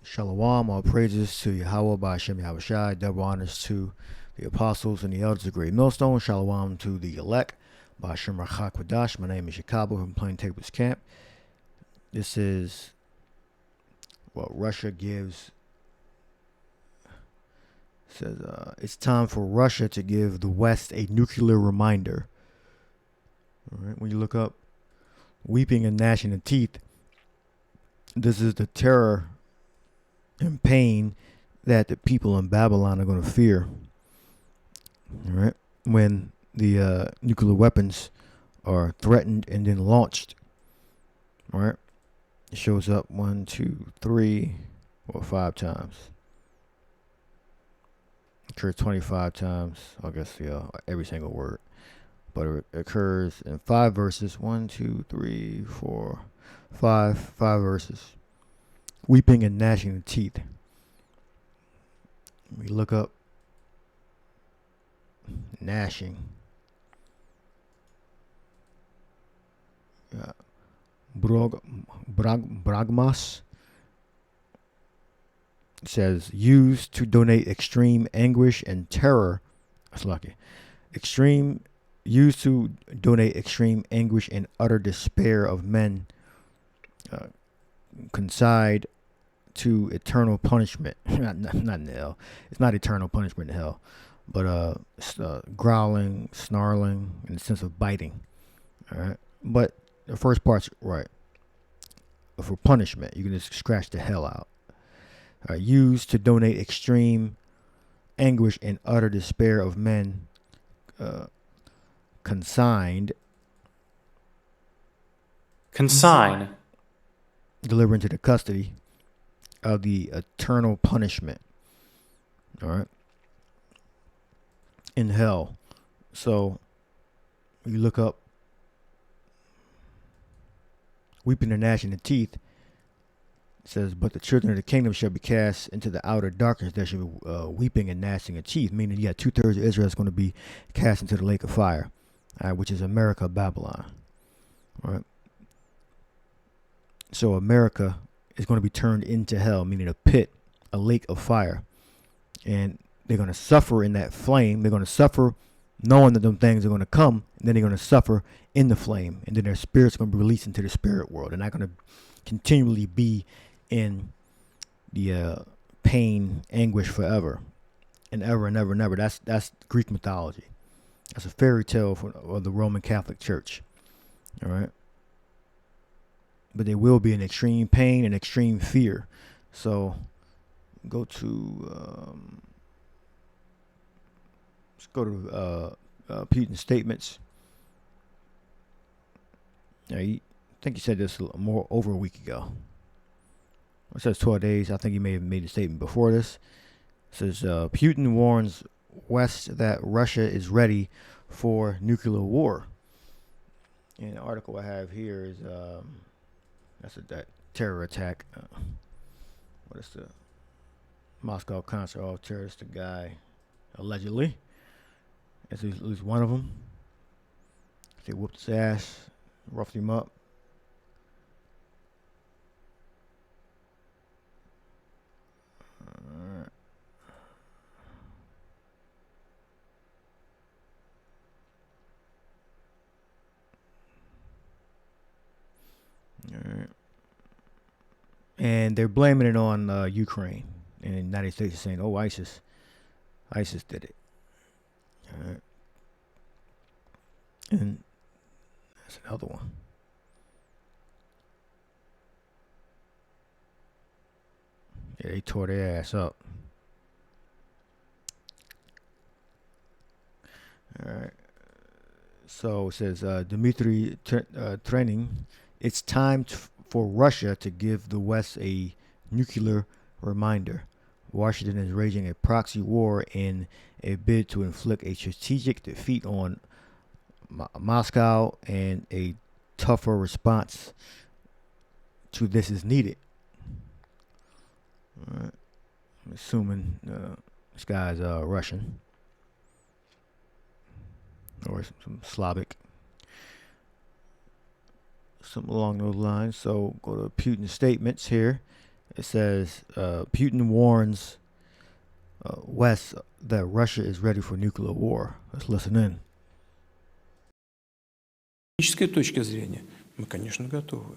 Shalom, all praises to Yahweh by Hashem Yahushai. Double honors to the apostles and the elders of Great Millstone. Shalom to the elect by Hashem Rachak Quadash. My name is Jacobo from Plaintables Camp. This is what Russia gives. Says it's time for Russia to give the West a nuclear reminder. All right, when you look up weeping and gnashing of teeth, this is the terror and pain that the people in Babylon are going to fear. All right, when the nuclear weapons are threatened and then launched. All right, it shows up 1, 2, 3, or 5 times. It occurs 25 times. I guess every single word, but it occurs in 5 verses. 1, 2, 3, 4, 5 verses. Weeping and gnashing of teeth. We look up gnashing. Bragmas. It says used to donate extreme anguish and terror. That's lucky. Used to donate extreme anguish and utter despair of men consigned to eternal punishment. not in hell. It's not eternal punishment in hell, but growling, snarling, in the sense of biting. All right, but the first part's right. For punishment, you can just scratch the hell out. Used to donate extreme anguish and utter despair of men consigned. Consign. Deliver into the custody of the eternal punishment. All right. In hell. So you look up weeping and gnashing of teeth. It says, but the children of the kingdom shall be cast into the outer darkness. There shall be weeping and gnashing of teeth, meaning you got 2/3 of Israel is going to be cast into the lake of fire, which is America, Babylon. All right. So America is going to be turned into hell, meaning a pit, a lake of fire. And they're going to suffer in that flame. They're going to suffer knowing that them things are going to come. And then they're going to suffer in the flame. And then their spirits are going to be released into the spirit world. They're not going to continually be in the pain, anguish forever and ever and ever and ever. That's Greek mythology. That's a fairy tale for the Roman Catholic Church. All right. But they will be in extreme pain and extreme fear. So go to let's go to Putin's statements. I think he said this more over a week ago. It says 12 days. I think he may have made a statement before this. It says Putin warns West that Russia is ready for nuclear war. And the article I have here is that's that terror attack. What is the Moscow concert hall terrorist guy allegedly? That's at least one of them. They whooped his ass, roughed him up. Alright. And they're blaming it on Ukraine. And the United States is saying, oh, ISIS did it. All right. And that's another one. Yeah, they tore their ass up. All right. So it says, Dmitry Trenin, it's time for Russia to give the West a nuclear reminder. Washington is waging a proxy war in a bid to inflict a strategic defeat on Moscow, and a tougher response to this is needed. All right. I'm assuming this guy's Russian or some Slavic, something along those lines. So go to Putin's statements here. It says Putin warns West that Russia is ready for nuclear war. Let's listen in. С технической точки зрения мы, конечно, готовы.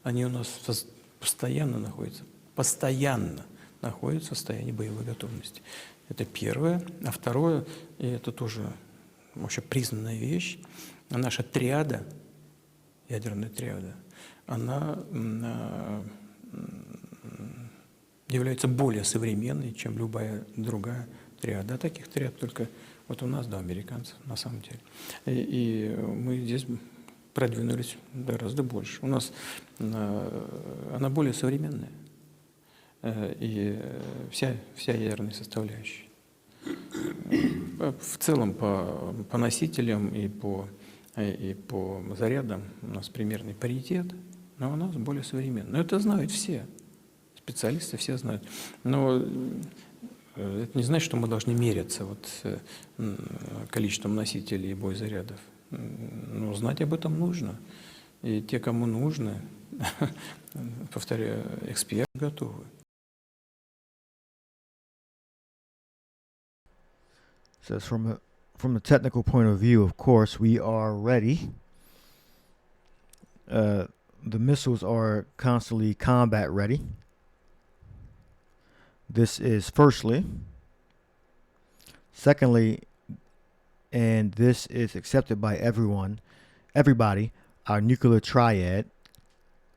Они у нас постоянно находятся в состоянии боевой готовности. Это первое. А второе, и это тоже вообще признанная вещь, наша триада, ядерная триада, она является более современной, чем любая другая триада. А таких триад только вот у нас, да, американцев, на самом деле. И мы здесь продвинулись гораздо больше. У нас она более современная. И вся ядерная составляющая. В целом по носителям и по зарядам у нас примерный паритет, но у нас более современный. Но это знают все. Специалисты все знают. Но это не значит, что мы должны меряться количеством носителей и боезарядов. Но знать об этом нужно. И те, кому нужно, повторяю, эксперты готовы. Says from the technical point of view, of course, we are ready. The missiles are constantly combat ready. This is firstly. Secondly, and this is accepted by everybody, our nuclear triad.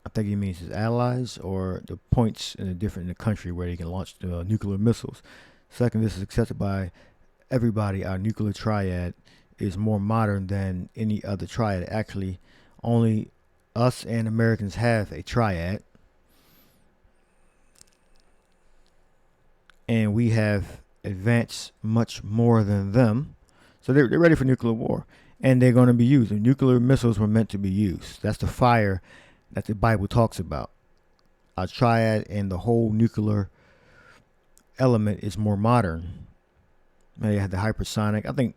I think he means his allies or the points in the country where they can launch nuclear missiles. Second, this is accepted by everybody. Our nuclear triad is more modern than any other triad. Actually, only us and Americans have a triad. And we have advanced much more than them. So they're ready for nuclear war. And they're going to be used. And nuclear missiles were meant to be used. That's the fire that the Bible talks about. Our triad and the whole nuclear element is more modern. They had the hypersonic. I think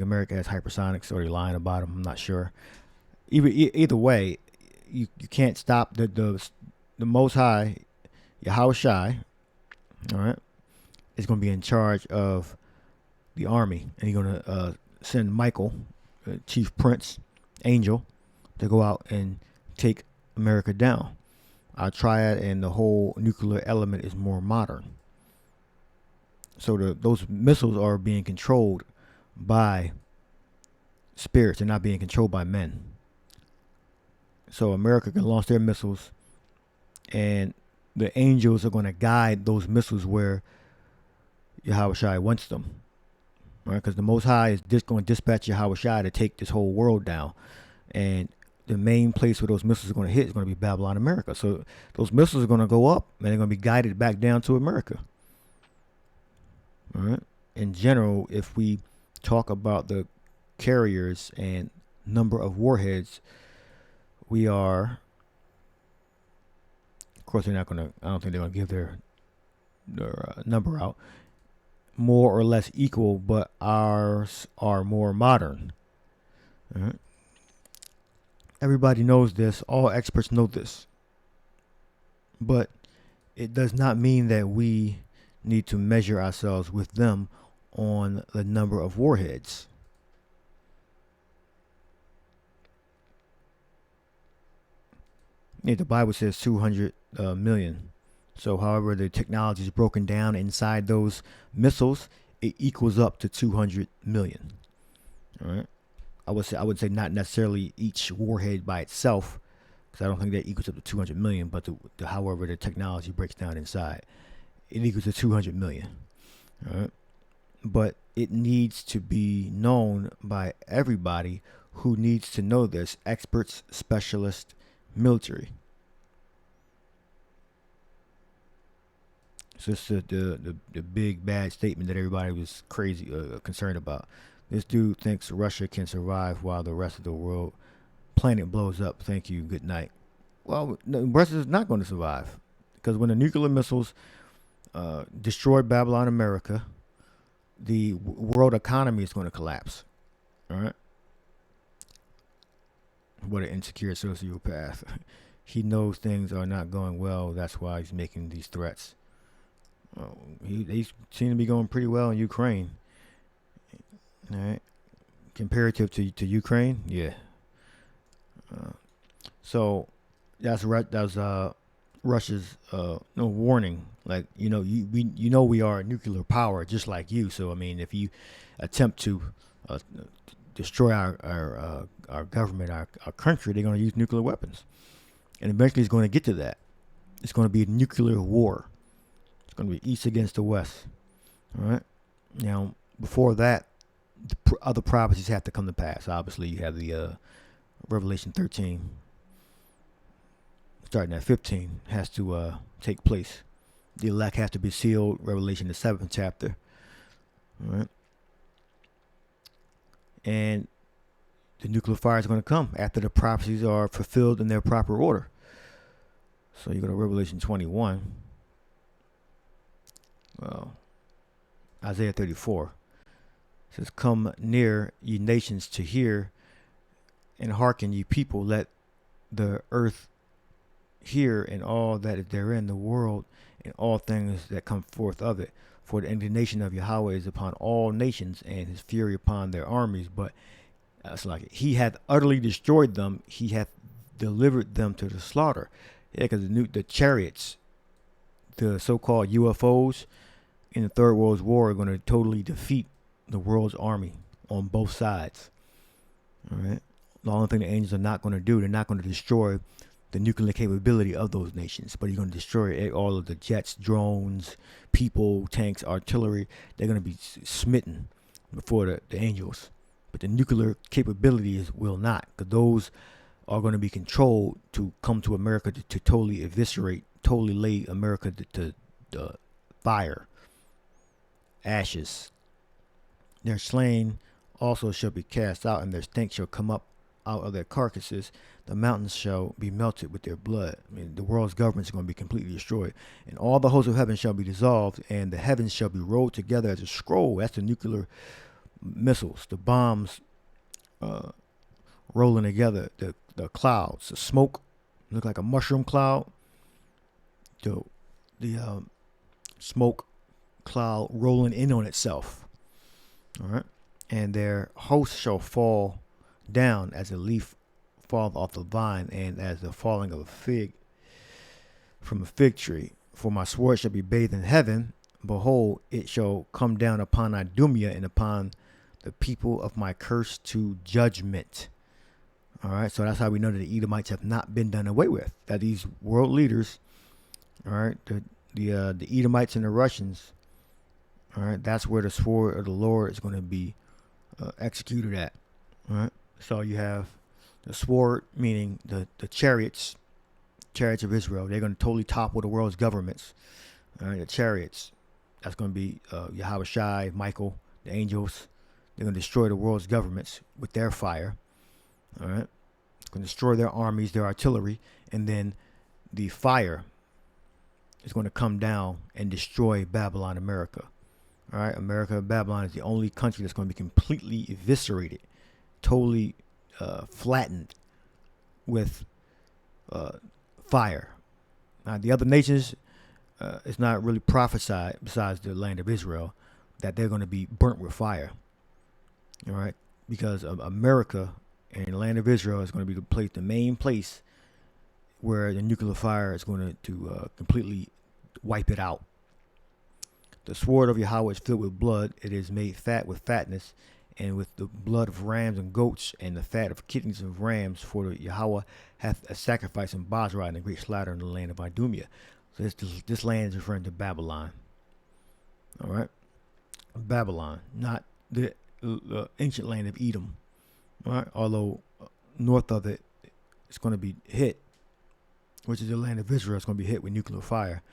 America has hypersonics, or they're lying about them. I'm not sure. Either way, you can't stop the Most High, Yahweh Shai, all right, is going to be in charge of the army, and he's going to send Michael, chief prince, angel, to go out and take America down. Our triad and the whole nuclear element is more modern. So those missiles are being controlled by spirits and not being controlled by men. So America can launch their missiles, and the angels are going to guide those missiles where Yahweh Shai wants them. Right? Because the Most High is just going to dispatch Yahweh Shai to take this whole world down. And the main place where those missiles are going to hit is going to be Babylon, America. So those missiles are going to go up, and they're going to be guided back down to America. All right. In general, if we talk about the carriers and number of warheads, we are, of course, I don't think they're going to give their number out, more or less equal, but ours are more modern. All right. Everybody knows this. All experts know this. But it does not mean that we need to measure ourselves with them on the number of warheads. Yeah, the Bible says 200 million. So however the technology is broken down inside those missiles, it equals up to 200 million. All right. I would say not necessarily each warhead by itself, because I don't think that equals up to 200 million, but however the technology breaks down inside, it equals to 200 million. All right. But it needs to be known by everybody who needs to know this: experts, specialists, military. So this is the big bad statement that everybody was crazy concerned about. This dude thinks Russia can survive while the rest of the world planet blows up. Thank you. Good night. Well, Russia is not going to survive, because when the nuclear missiles destroyed Babylon, America, the world economy is going to collapse. All right. What an insecure sociopath. he knows things are not going well. That's why he's making these threats. They seem to be going pretty well in Ukraine. All right, comparative to Ukraine, yeah. So that's Russia's warning. Like, we are a nuclear power just like you. So I mean, if you attempt to destroy our government, our country, they're going to use nuclear weapons, and eventually it's going to get to that. It's going to be a nuclear war. It's going to be east against the west. All right. Now, before that, the other prophecies have to come to pass. Obviously, you have the Revelation 13, starting at 15, has to take place. The elect have to be sealed. Revelation, the 7th chapter. All right. And the nuclear fire is going to come after the prophecies are fulfilled in their proper order. So you go to Revelation 21. Well, Isaiah 34. It says, "Come near, ye nations, to hear, and hearken, ye people. Let the earth hear, and all that is therein, the world, and all things that come forth of it. For the indignation of Yahweh is upon all nations, and his fury upon their armies. But it's like he hath utterly destroyed them; he hath delivered them to the slaughter." Yeah, because the chariots, the so-called UFOs in the Third World War, are going to totally defeat the world's army on both sides. All right. The only thing the angels are not going to do, they're not going to destroy the nuclear capability of those nations, but you're going to destroy all of the jets, drones, people, tanks, artillery. They're going to be smitten before the angels. But the nuclear capabilities will not, because those are going to be controlled to come to America to totally eviscerate, totally lay America to fire, ashes. Their slain also shall be cast out, and their stink shall come up out of their carcasses. The mountains shall be melted with their blood. I mean, the world's government is going to be completely destroyed. And all the hosts of heaven shall be dissolved, and the heavens shall be rolled together as a scroll. That's the nuclear missiles, the bombs rolling together, the clouds, the smoke, look like a mushroom cloud. The smoke cloud rolling in on itself. All right. And their host shall fall down as a leaf falleth off the vine, and as the falling of a fig from a fig tree. For my sword shall be bathed in heaven. Behold, it shall come down upon Idumea and upon the people of my curse to judgment. All right. So that's how we know that the Edomites have not been done away with. That these world leaders, all right, the Edomites and the Russians, all right, that's where the sword of the Lord is going to be executed at. All right. So you have the sword, meaning the chariots of Israel. They're going to totally topple the world's governments. All right, the chariots. That's going to be Yahweh Shai, Michael, the angels. They're going to destroy the world's governments with their fire. All right. It's going to destroy their armies, their artillery, and then the fire is going to come down and destroy Babylon, America. All right. America, Babylon is the only country that's going to be completely eviscerated, totally flattened with fire. Now, the other nations, it's not really prophesied, besides the land of Israel, that they're going to be burnt with fire. All right. Because America and the land of Israel is going to be the main place where the nuclear fire is going to completely wipe it out. The sword of Yahweh is filled with blood. It is made fat with fatness, and with the blood of rams and goats, and the fat of kidneys of rams. For the Yahweh hath a sacrifice in Basra, and a great slaughter in the land of Idumea. So this land is referring to Babylon. All right, Babylon, not the ancient land of Edom. All right, although north of it, it's going to be hit, which is the land of Israel. It's going to be hit with nuclear fire.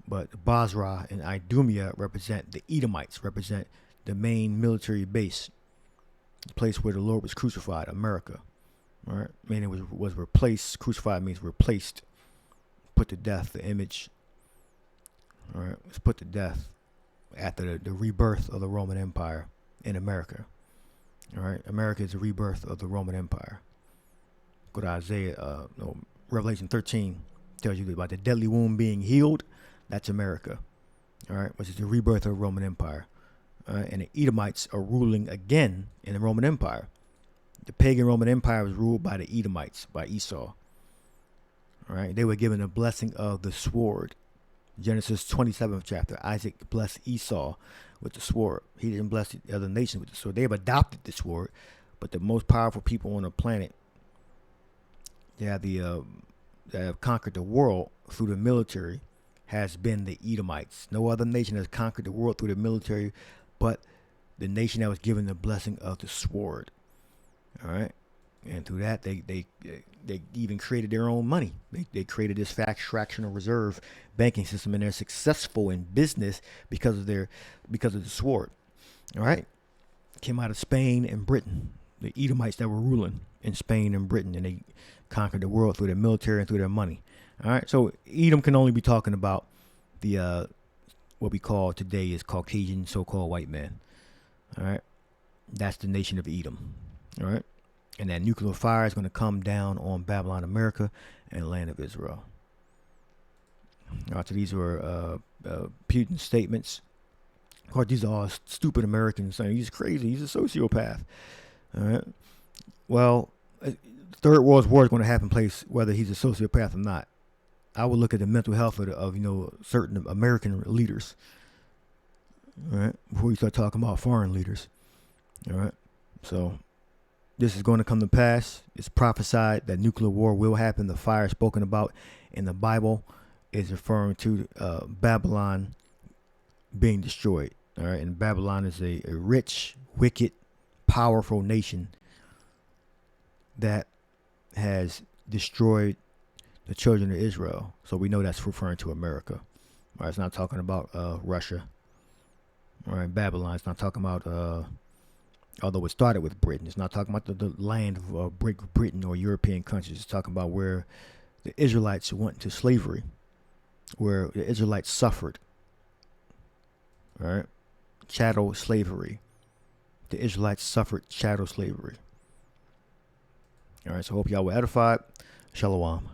But Basra and Idumea represent the Edomites, represent the main military base, the place where the Lord was crucified, America. All right, meaning it was replaced. Crucified means replaced, put to death. The image, all right, was put to death after the rebirth of the Roman Empire in America. All right, America is the rebirth of the Roman Empire. Go to Revelation 13 tells you about the deadly wound being healed. That's America, all right, which is the rebirth of the Roman Empire. And the Edomites are ruling again in the Roman Empire. The pagan Roman Empire was ruled by the Edomites, by Esau. All right, they were given a blessing of the sword. Genesis 27th chapter, Isaac blessed Esau with the sword. He didn't bless the other nations with the sword. They have adopted the sword, but the most powerful people on the planet, they have conquered the world through the military, has been the Edomites. No other nation has conquered the world through the military but the nation that was given the blessing of the sword. All right. And through that, they even created their own money. They created this fractional reserve banking system, and they're successful in business because of the sword. All right. Came out of Spain and Britain, the Edomites that were ruling in Spain and Britain, and they conquered the world through their military and through their money. All right. So Edom can only be talking about the what we call today is Caucasian, so-called white man. All right. That's the nation of Edom. All right. And that nuclear fire is going to come down on Babylon, America, and the land of Israel. All right, so these were Putin's statements. Of course, these are all stupid Americans saying he's crazy, he's a sociopath. All right. Well, Third World War is going to happen place whether he's a sociopath or not. I would look at the mental health of certain American leaders. All right, before you start talking about foreign leaders. All right, so this is going to come to pass. It's prophesied that nuclear war will happen. The fire spoken about in the Bible is referring to Babylon being destroyed. All right, and Babylon is a rich, wicked, powerful nation that has destroyed the children of Israel. So we know that's referring to America. All right, it's not talking about Russia. All right, Babylon. It's not talking about although it started with Britain, it's not talking about the land of Great Britain or European countries. It's talking about where the Israelites went to slavery, where the Israelites suffered. All right, chattel slavery. The Israelites suffered chattel slavery. All right, so I hope y'all were edified. Shalom.